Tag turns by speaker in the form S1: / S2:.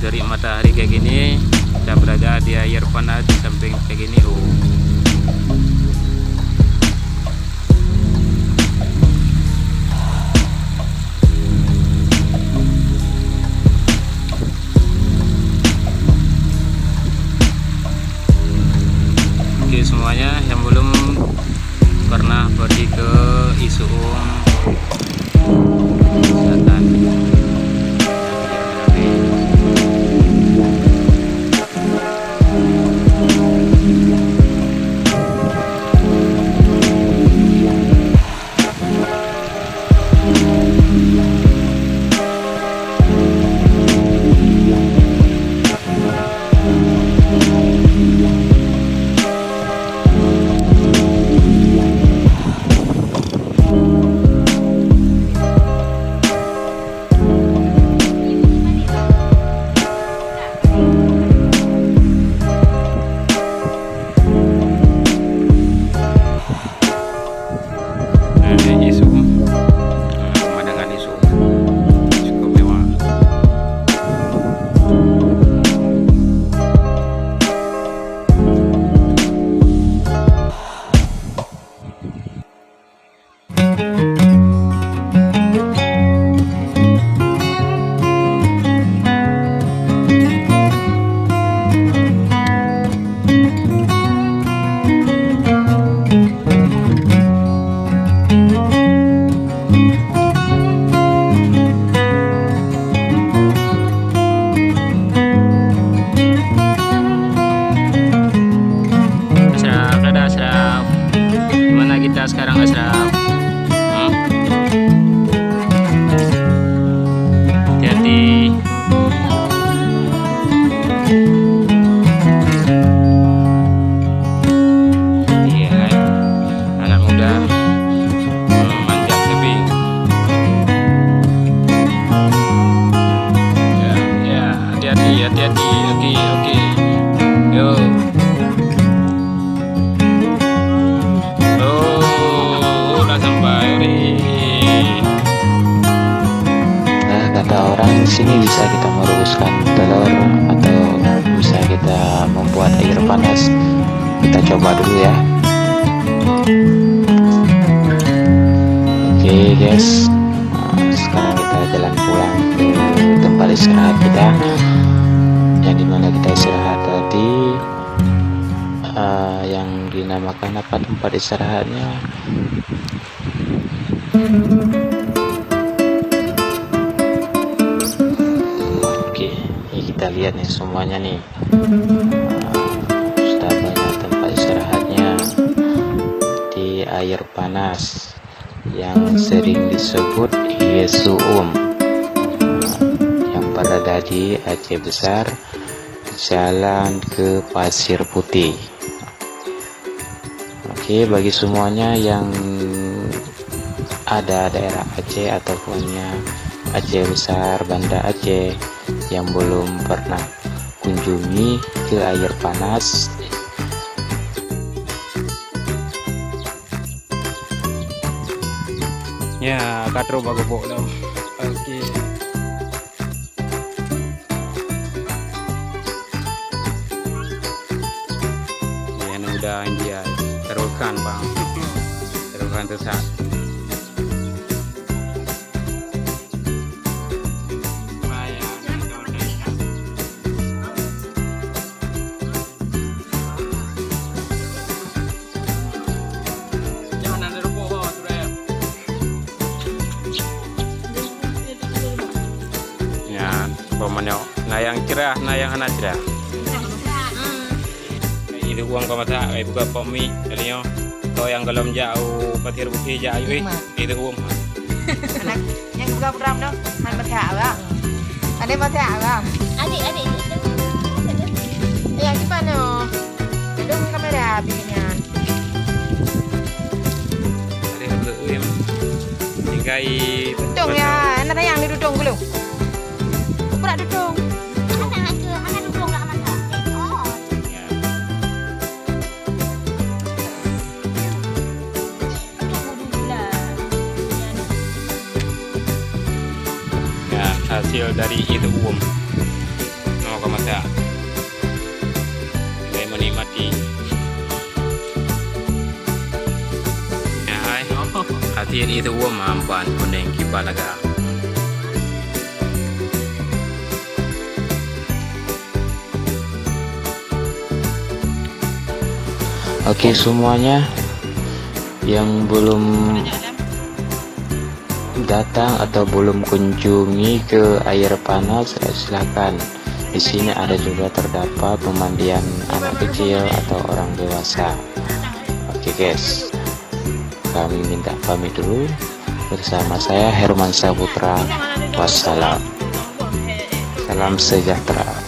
S1: terik matahari kayak gini, kita berada di air panas di samping kayak gini. Oke semuanya yang belum pernah pergi ke Isuung Selatan, pemandangan Isuung cukup mewah. Asraf, mana kita sekarang Asraf? Hati-hati. Iya, anak muda memanjat tebing. Ya, hati-hati. Oke. Yo.
S2: Kata orang sini bisa kita merebuskan telur atau bisa kita membuat air panas. Kita coba dulu ya. Oke guys, sekarang kita jalan pulang ke tempat istirahat kita, yang dimana kita istirahat tadi, yang dinamakan apa tempat istirahatnya? Kita lihat nih semuanya nih, sudah banyak tempat istirahatnya di air panas yang sering disebut Isuung, yang berada di Aceh Besar, jalan ke Pasir Putih. Oke, bagi semuanya yang ada daerah Aceh ataupun Aceh Besar, Banda Aceh, yang belum pernah kunjungi ke air panas,
S1: ya katro bagobok dong. Oke. Ya udah India teruskan bang, teruskan tersat. Pemanyo, nah yang cerah, nah yang anak cerah. Itu uang kau mata, buka pomi, tadinya kau yang gelom jauh, Pasir Putih jauh, itu uang.
S3: Anak yang buka program dong, han mata lah. Ada mata lah. Adik. Ya gimana? Duduk kamera bikinnya.
S1: Ada dulu ya. Tinggai.
S3: Duduk ya, anak yang duduk dulu. Pura duduk. Anak duduk lah mata. Oh.
S1: Ya, hasil dari itu bisa menikmati. Ya, hati itu mampan kuning kibalaga.
S2: Oke semuanya yang belum datang atau belum kunjungi ke air panas, silakan. Di sini ada juga terdapat pemandian anak kecil atau orang dewasa. Oke guys, kami minta pamit dulu. Bersama saya Herman Saputra. Wassalam. Salam sejahtera.